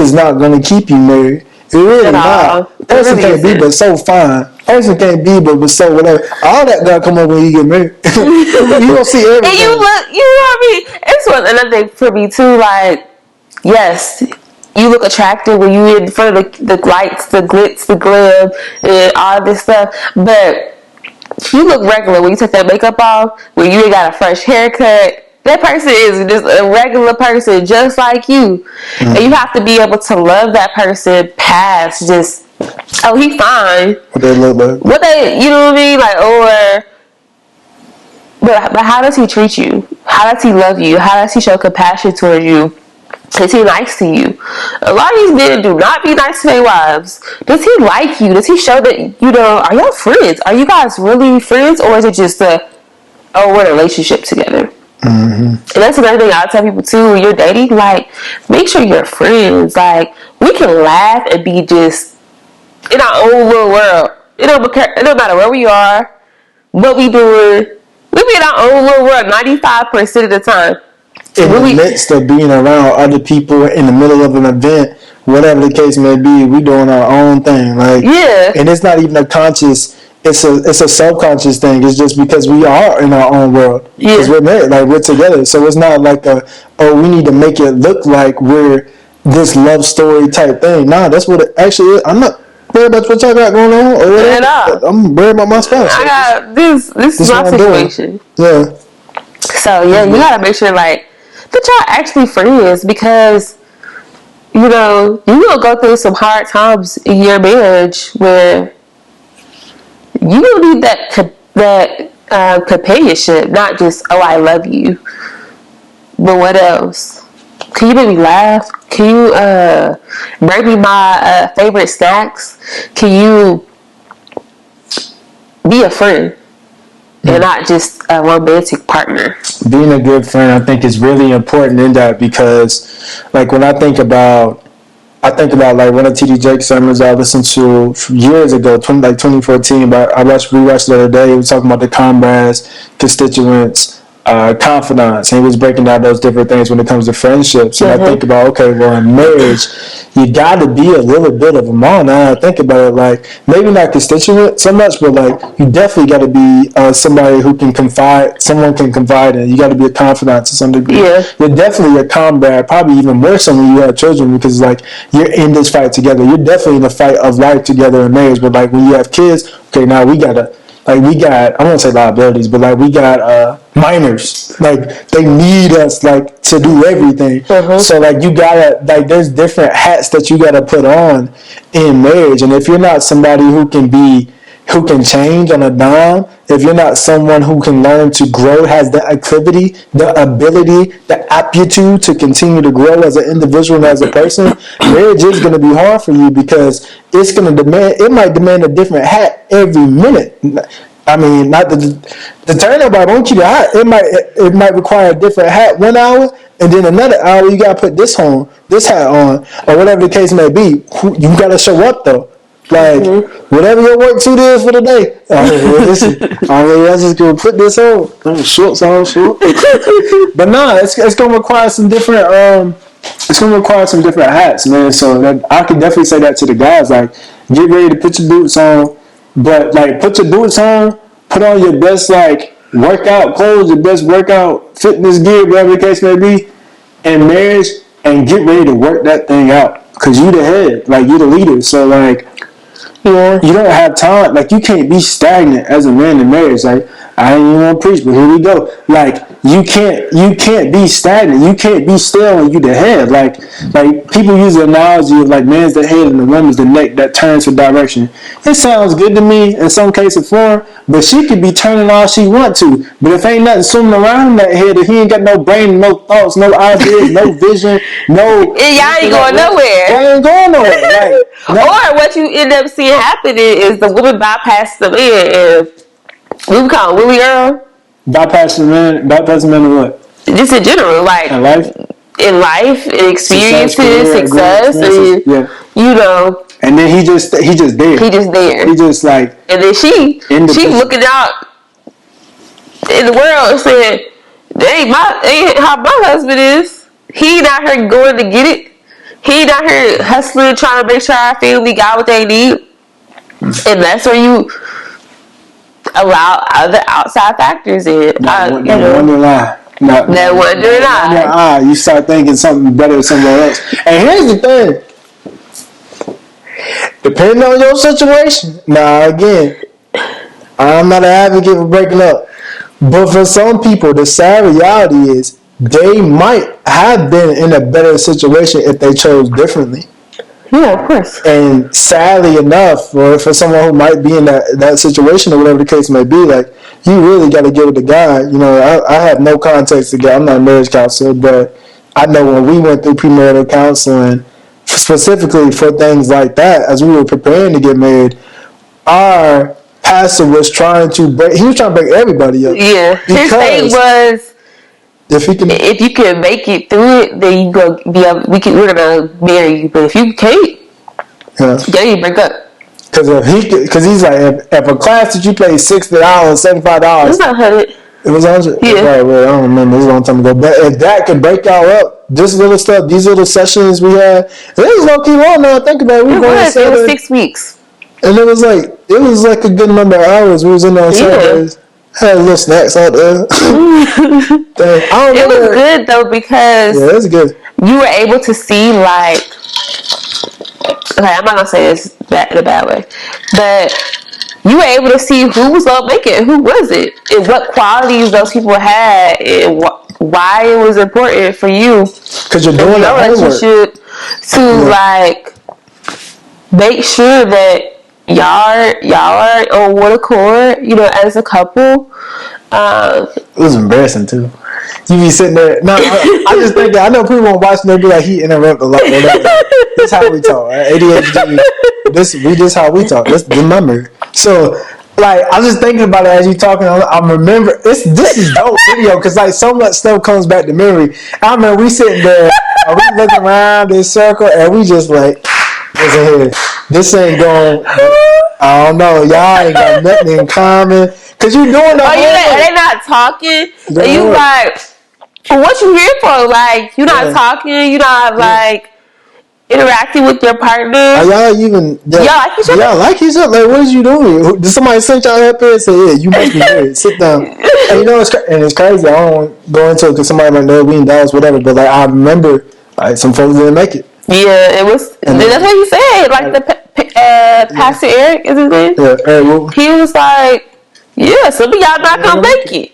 is not going to keep you married. It really not. Person can't be but so fine. Person can't be but so whatever. All that gotta come up when you get married. You don't see everything. And you look, I mean, it's another thing for me too. Yes, you look attractive when you in front of the lights, the glitz, the glam, and all this stuff. But you look regular when you take that makeup off. When you ain't got a fresh haircut. That person is just a regular person, just like you. And you have to be able to love that person past just, he fine. What they look like. You know what I mean? But how does he treat you? How does he love you? How does he show compassion towards you? Is he nice to you? A lot of these men do not be nice to their wives. Does he like you? Does he show that, are y'all friends? Are you guys really friends? Or is it just we're in a relationship together? Mm-hmm. And that's another thing I tell people too, when you're dating, like, make sure you're friends. Like, we can laugh and be just in our own little world. It don't matter where we are, what we doing. We be in our own little world 95% of the time. In the midst of being around other people, in the middle of an event, whatever the case may be, we doing our own thing. Like, yeah. And it's not even a conscious. It's a subconscious thing. It's just because we are in our own world. Because we're married, like we're together. So it's not like we need to make it look like we're this love story type thing. Nah, that's what it actually is. I'm not worried about what y'all got going on or whatever. I'm worried about my spouse. I got this is my situation. Yeah. So you gotta make sure like that y'all actually friends, because you will go through some hard times in your marriage where you will need that companionship, not just I love you, but what else? Can you make me laugh? Can you bring me my favorite snacks? Can you be a friend and not just a romantic partner? Being a good friend, I think, is really important in that, because, like, when I think about like one of T.D. Jakes' sermons I listened to years ago, 2014. But I rewatched the other day. He was talking about the comrades, constituents, confidants, and he was breaking down those different things when it comes to friendships. And I think about, okay, well, in marriage, you got to be a little bit of them all. Now I think about it, like, maybe not constituent so much, but like, you definitely got to be somebody who can confide. Someone can confide in. You got to be a confidant to some degree. Yeah. You're definitely a comrade, probably even more so when you have children, because like, you're in this fight together. You're definitely in the fight of life together in marriage. But like, when you have kids, okay, now we got, I won't say liabilities, but like, we got minors. Like, they need us, like, to do everything. So like, you gotta, like, there's different hats that you gotta put on in marriage. And if you're not somebody who can change on a dime, if you're not someone who can learn to grow, has the activity, the ability, the aptitude to continue to grow as an individual and as a person, marriage is going to be hard for you, because it might demand a different hat every minute. I mean, not the turn up, I want you to hat. It might require a different hat 1 hour, and then another hour you got to put this hat on, or whatever the case may be. You got to show up though. Like, whatever your work suit is for the day. I'm just going to put this on. Shorts on, short. But nah, it's going to require some different, it's going to require some different hats, man. So I can definitely say that to the guys. Like, get ready to put your boots on. But, like, put your boots on, put on your best, like, workout clothes, your best workout fitness gear, whatever the case may be, in marriage, and get ready to work that thing out. Because you the head. Like, you the leader. So, like, you don't have time. Like, you can't be stagnant as a man in marriage. Like, I ain't even want to preach, but here we go. Like, you can't be stagnant. You can't be still when you the head. Like people use the analogy of like man's the head and the woman's the neck that turns for direction. It sounds good to me in some cases for her, but she could be turning all she want to. But if ain't nothing swimming around in that head, if he ain't got no brain, no thoughts, no ideas, no vision, no... Y'all ain't going nowhere. Y'all ain't going nowhere. Or what you end up seeing happening is the woman bypass the man, and we call it Willie Earl. Bypass the man to what? Just in general, like in life, in experiences, success, and you know. And then he just there. He just like, and then she looking out in the world and saying, ain't how my husband is. He not here going to get it. He not here hustling, trying to make sure our family got what they need. And that's where you allow other outside factors in. Wondering eye. You start thinking something better somewhere else. And here's the thing. Depending on your situation. Now, again, I'm not an advocate for breaking up. But for some people, the sad reality is they might have been in a better situation if they chose differently. Yeah, of course. And sadly enough, for someone who might be in that situation or whatever the case may be, like, you really got to give it to God. You know, I have no context to God. I'm not a marriage counselor, but I know when we went through premarital counseling, specifically for things like that, as we were preparing to get married, our pastor was trying to break everybody up. Yeah, his thing was, if you can make it through it, then you go be able, we're gonna marry you. But if you can't, you break up. Because he's like, if a class that you pay $60, $75, it's not $100. It was $100. Yeah. Right, well, I don't remember. It was a long time ago. But if that could break y'all up, this little stuff, these little sessions we had, it was low key long now. Think about it. It was 6 weeks. And it was like a good number of hours. We was in there on Saturdays. Had little snacks out there. It was good though, because it was good. You were able to see, like, okay, I'm not gonna say this in a bad way, but you were able to see who was gonna make it, who wasn't, and what qualities those people had, and why it was important for you, because you're doing the relationship to like make sure that y'all are on one accord, you know, as a couple. It was embarrassing too. You be sitting there. No, I just think that I know people won't watch and they'll be like, he interrupt a lot. That's how we talk. Right? ADHD. This how we talk. This remember. So, like, I was just thinking about it as you talking. I remember this is dope video because like so much stuff comes back to memory. I remember we sitting there, and we looking around this circle, and we just like, listen here, this ain't going. I don't know, y'all ain't got nothing in common. Cause you doing the whole they not talking. You like, what you here for? Like, you not talking. You not like interacting with your partner. Are y'all even? Y'all like each other? Y'all like each other? Like, what is you doing? Did somebody send y'all up here and say, "Yeah, you must be married. Sit down." And you know, it's crazy. I don't want to go into it because somebody might know we in Dallas, whatever. But like, I remember, like, some folks didn't make it. Yeah, it was. And that's what he said. Like the Pastor Eric is his name. Yeah, Eric. He was like, yeah, some of y'all not gonna make it.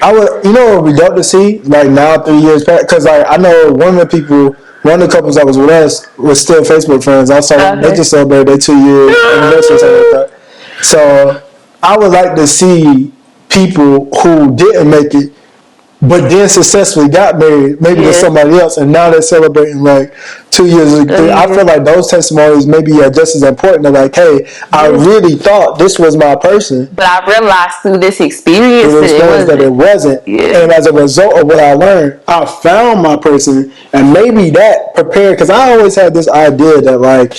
I would, you know, what we got to see like now 3 years back, because like I know one of the couples that was with us was still Facebook friends. I saw they just celebrated their 2 year anniversary or something like that. So I would like to see people who didn't make it but then successfully got married, maybe to somebody else, and now they're celebrating like 2 years. I feel like those testimonies maybe are just as important. They're like, hey, I really thought this was my person, but I realized through this experience that it wasn't. Yeah. And as a result of what I learned, I found my person, and maybe that prepared, because I always had this idea that like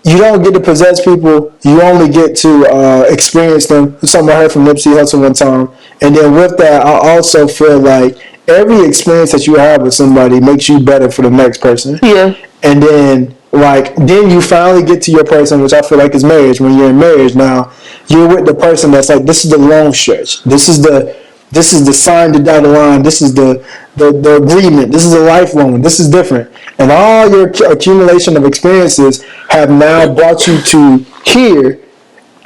you don't get to possess people, you only get to experience them. Something I heard from Nipsey Hussle one time. And then with that, I also feel like every experience that you have with somebody makes you better for the next person. Yeah. And then you finally get to your person, which I feel like is marriage. When you're in marriage now, you're with the person that's like, this is the long stretch. This is the sign to dotted line. This is the agreement. This is a lifelong. This is different. And all your accumulation of experiences have now brought you to here.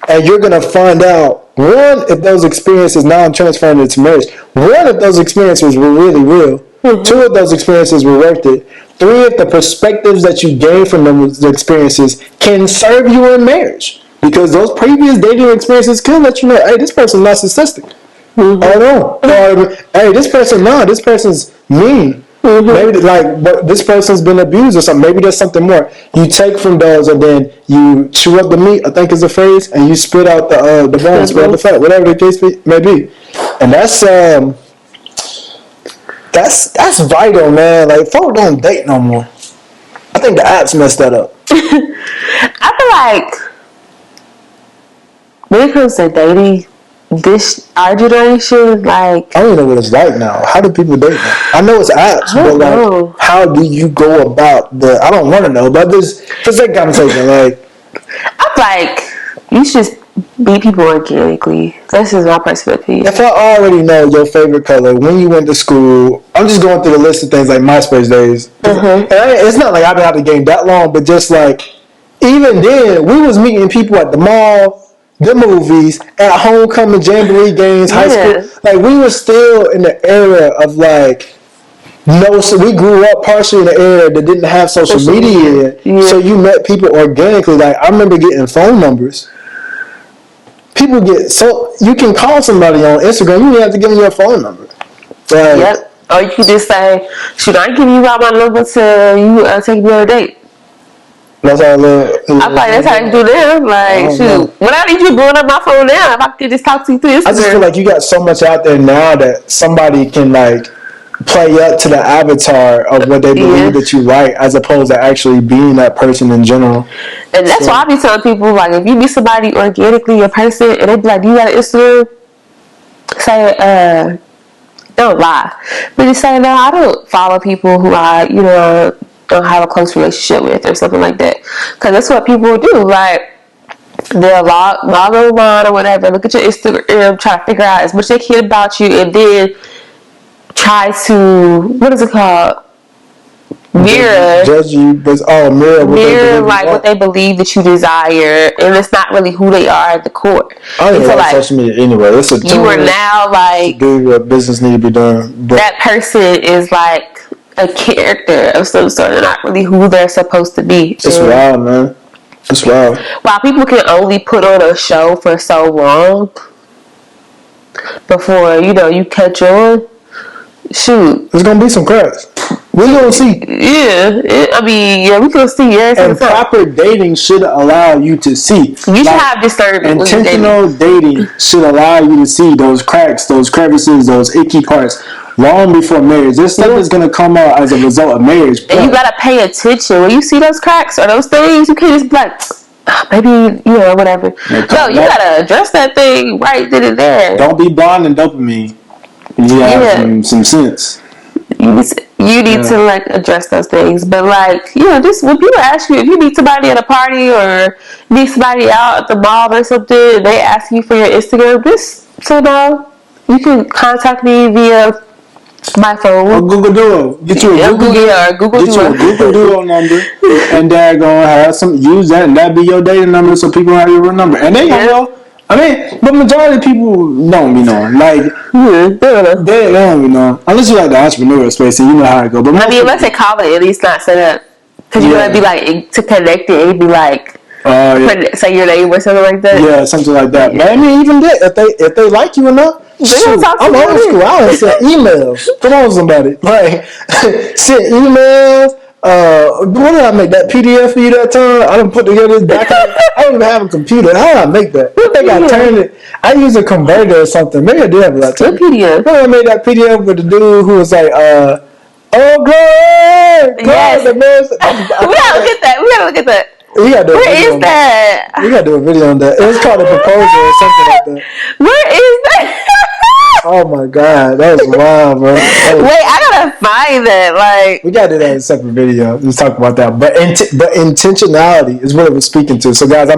And you're going to find out, one, if those experiences, now I'm transferring it to marriage. One, if those experiences were really real. Mm-hmm. Two, if those experiences were worth it. Three, if the perspectives that you gain from those experiences can serve you in marriage. Because those previous dating experiences could let you know, hey, this person's narcissistic. Mm-hmm. I don't know. Hey, this person's mean. Mm-hmm. Maybe but this person's been abused or something. Maybe there's something more. You take from those and then you chew up the meat, I think is the phrase, and you spit out the bones, spit out the fat, whatever the case may be. And that's vital, man. Like, folk don't date no more. I think the apps messed that up. I feel like when it comes to dating, our generation, like, I don't even know what it's like now. How do people date now? I know it's apps, but like, how do you go about I don't want to know, but this conversation, like, I'm like, you should meet people organically. This is my perspective. If I already know your favorite color when you went to school, I'm just going through the list of things like MySpace days. Mm-hmm. And it's not like I've been out of the game that long, but just like, even then, we was meeting people at the mall, the movies, at homecoming, jamboree games, high school. Like, we were still in the era of like No, so we grew up partially in an era that didn't have social media yet. Yeah. So you met people organically. Like, I remember getting phone numbers. People you can call somebody on Instagram. You don't have to give them your phone number. Like, yep. Or you can just say, should I give you out my number to you take me on a date? That's how I live. I feel like that's how you do that. Like, shoot, when I need you blowing up my phone now, if I could just talk to you through Instagram. I just feel like you got so much out there now that somebody can, like, play up to the avatar of what they believe that you like, as opposed to actually being that person in general. And that's why I be telling people, like, if you meet somebody organically in person and they be like, do you got an Instagram? Say, don't lie. But just say, no, I don't follow people who I, don't have a close relationship with or something like that. Because that's what people do. Like, they'll log online or whatever, look at your Instagram, try to figure out as much as they can about you, and then try to, what is it called? Mirror. Judge you, but mirror like what they believe that you desire, and it's not really who they are at the core. I don't like social media anyway. It's a you are now like do what business need to be done. But that person is like a character of some sort, and not really who they're supposed to be. It's wild, man. It's wild. While people can only put on a show for so long before you catch on. Shoot, there's gonna be some cracks. We're gonna see. Yeah, we can see. And proper dating should allow you to see. You should have discernment. Intentional dating should allow you to see those cracks, those crevices, those icky parts long before marriage. This stuff is gonna come out as a result of marriage. And you gotta pay attention when you see those cracks or those things. You can't just be like, maybe whatever. No, you gotta address that thing right then and there. Don't be blind and dopamine. You have some sense. You need to like address those things, but like just when people ask you if you meet somebody at a party or meet somebody out at the mall or something, and they ask you for your Instagram, just so now you can contact me via my phone or Google Duo. Get you a Google Duo number, and they're gonna have use that, and that be your data number, so people have your real number, and they gonna know. I mean, but majority of people don't be knowing. Like, they don't be knowing. Unless you like the entrepreneurial space and you know how it goes. But unless they call it, at least not set up. Because you're going to be like, to connect it, it'd be like, say your name or something like that. Yeah, something like that. Yeah. But I mean, even that, if they like you enough, I'm old school. I would send emails. Come on, somebody. Like, send emails. What did I make that PDF for you that time? I didn't put together this back. I don't even have a computer. How did I make that? I think I turned it. I used a converter or something. Maybe I did have that time. PDF. I made that PDF with the dude who was like, oh, glory! Yes. We gotta look at that. We gotta do a Where is that? We gotta do a video on that. It was called a proposal or something like that. Where is that? Oh my god, that was wild, bro. Wait, I gotta find that. Like, we gotta do that in a separate video. Let's talk about that. But intentionality is what it was speaking to. So, guys, I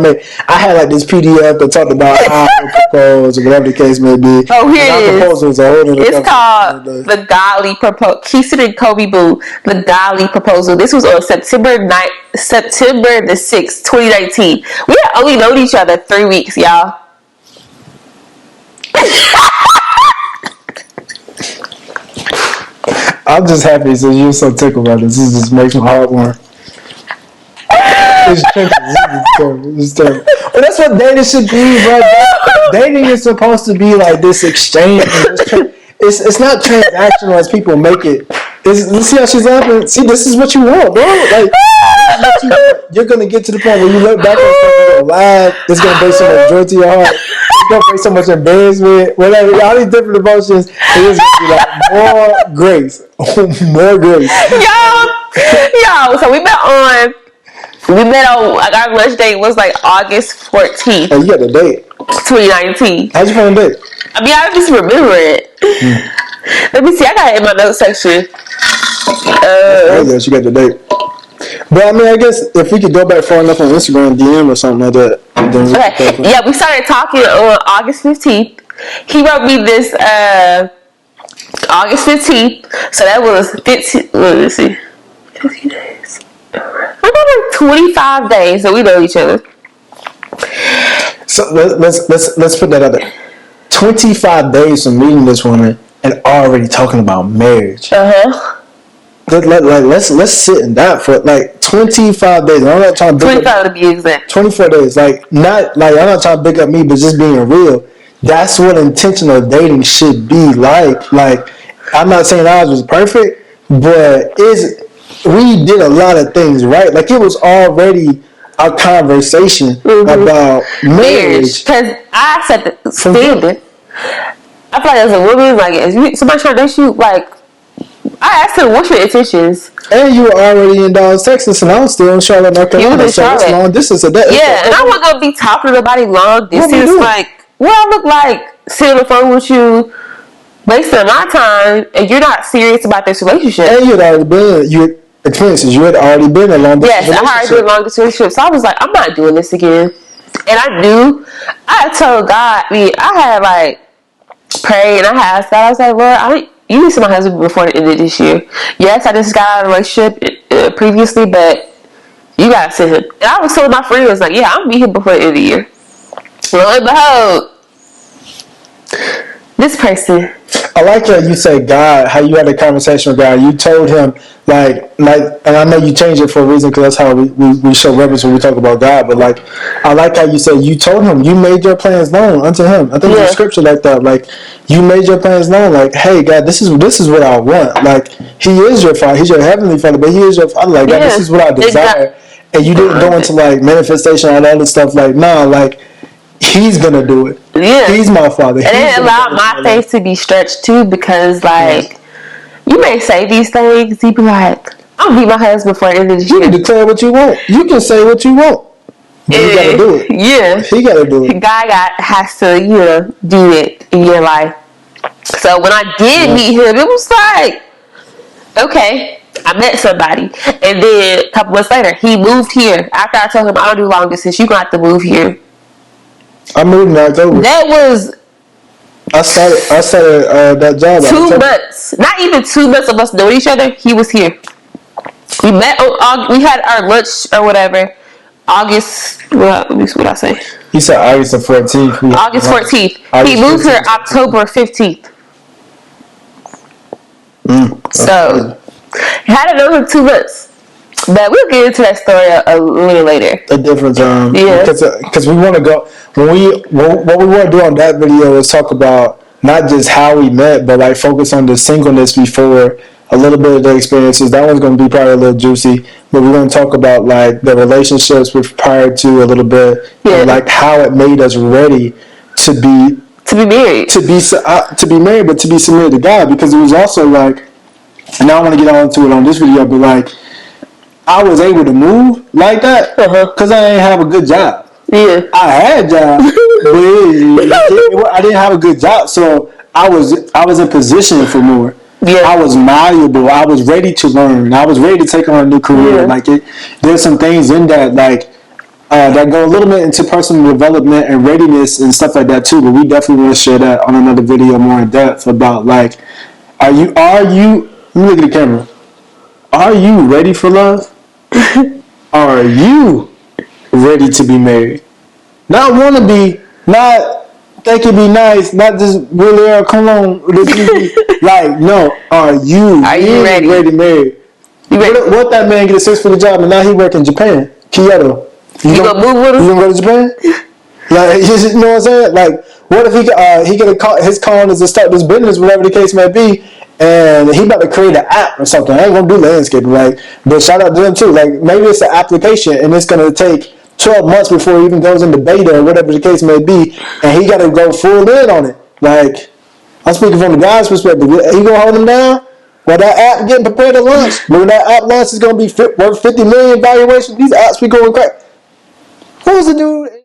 had like this PDF that talked about how I propose or whatever the case may be. Oh, here it is. Proposals it's called the Godly Proposal. Kheiston and Colby Boo, the Godly Proposal. This was on September the 6th, 2019. We had only known each other 3 weeks, y'all. I'm just happy since you're so tickled about this. This just makes my heart warm. It's terrible. It's terrible. Well, that's what dating should be, bro. Dating is supposed to be like this exchange. It's not transactional as people make it. See how she's laughing? See, this is what you want, bro. Like, you're going to get to the point where you look back on stuff and go, laugh. It's going to bring so much joy to your heart. Don't bring so much embarrassment, whatever, all these different emotions. It is gonna be like more grace, more grace. Yo. So we met on like our lunch date was like August 14th. Oh, you got the date. 2019. How'd you find the date? I mean, I just remember it. Let me see. I got it in my notes section. Yes, you got the date. But I mean, I guess if we could go back far enough on Instagram, DM or something like that. Okay. Yeah, we started talking on August 15th. He wrote me this August 15th. So that was 15. Let me see. 15 days. About like 25 days that we know each other. So let's put that out there. 25 days from meeting this woman and already talking about marriage. let's sit in that for like 25 days. I'm not trying to 25 to be exact. 24 days. Like not like I'm not trying to big up me, but just being real. That's what intentional dating should be like. Like I'm not saying ours was perfect, but we did a lot of things right. Like it was already a conversation about marriage. Because I set the standard. I feel like as a woman, like if somebody trying to date you, like I asked her, "What's your intentions?" And you were already in Dallas, Texas, and I was still in Charlotte, North Carolina. You was in Charlotte. So long distance. And I'm not gonna be talking to nobody long distance. Like, what I look like sitting on the phone with you, wasting my time, and you're not serious about this relationship. And you had already been You had already been a long distance. Yes, I already been a long distance relationship. So I was like, I'm not doing this again. And I told God. I had like prayed and I had asked God. I was like, Lord, you need to see my husband before the end of this year. Yes, I just got out of a relationship previously, but you gotta send him. And I was telling my friends, like, yeah, I'll meet him before the end of the year. Lo and behold, this person. I like how you say God, how you had a conversation with God. You told him, like, and I know you changed it for a reason because that's how we show reverence when we talk about God. But, like, I like how you say you told him, you made your plans known unto him. I think there's a scripture like that. Like, you made your plans known. Like, hey, God, this is what I want. Like, he is your father. He's your heavenly father, but he is your father. Like, God, this is what I desire. And you didn't go into, like, manifestation and all that stuff. Like, nah, like, he's gonna do it. Yeah, he's my father. And it allowed my faith to be stretched too, because like you may say these things, you be like, "I'm gonna be my husband before the end of the year." You can declare what you want. You can say what you want. But you gotta do it. Yeah, he gotta do it. God has to do it in your life. So when I did meet him, it was like, okay, I met somebody, and then a couple months later, he moved here. After I told him I don't do long distance, you gonna have to move here. I moved in October. That was. I started that job. 2 months, not even 2 months of us knowing each other. He was here. We met. We had our lunch or whatever. August. What I say? He said August the 14th. August 14th. He moved here October 15th. So, had to know him 2 months. But we'll get into that story a little later. A different time. Yeah. Because we want to go. What we want to do on that video is talk about not just how we met, but like focus on the singleness before, a little bit of the experiences. That one's going to be probably a little juicy. But we're going to talk about like the relationships with prior to a little bit. Yeah. And like how it made us ready to be married. To be married, but to be submitted to God. Because it was also like, and I don't want to get on to it on this video, but like, I was able to move like that because I didn't have a good job. Yeah, I had a job, but I didn't have a good job, so I was in position for more. Yeah, I was malleable. I was ready to learn. I was ready to take on a new career. Yeah. Like there's some things in that that go a little bit into personal development and readiness and stuff like that too. But we definitely want to share that on another video more in depth about like, are you? Let me look at the camera. Are you ready for love? Are you ready to be married? Not want to be, not think it'd be nice, not just really come on. Like, no, are you ready to marry? What that man get a 6-figure job and now he work in Japan, Kyoto. You gonna move with him? You gonna go to Japan? Like, you know what I'm saying? Like, what if he get a call, his calling is to start this business, whatever the case may be, and he about to create an app or something. I ain't gonna do landscaping, like, but shout out to them too. Like, maybe it's an application and it's gonna take 12 months before it even goes into beta or whatever the case may be, and he gotta go full in on it. Like, I'm speaking from the guy's perspective. He gonna hold him down while that app getting prepared to launch. But when that app launch is gonna be worth $50 million valuation, these apps be going crazy. What was the dude?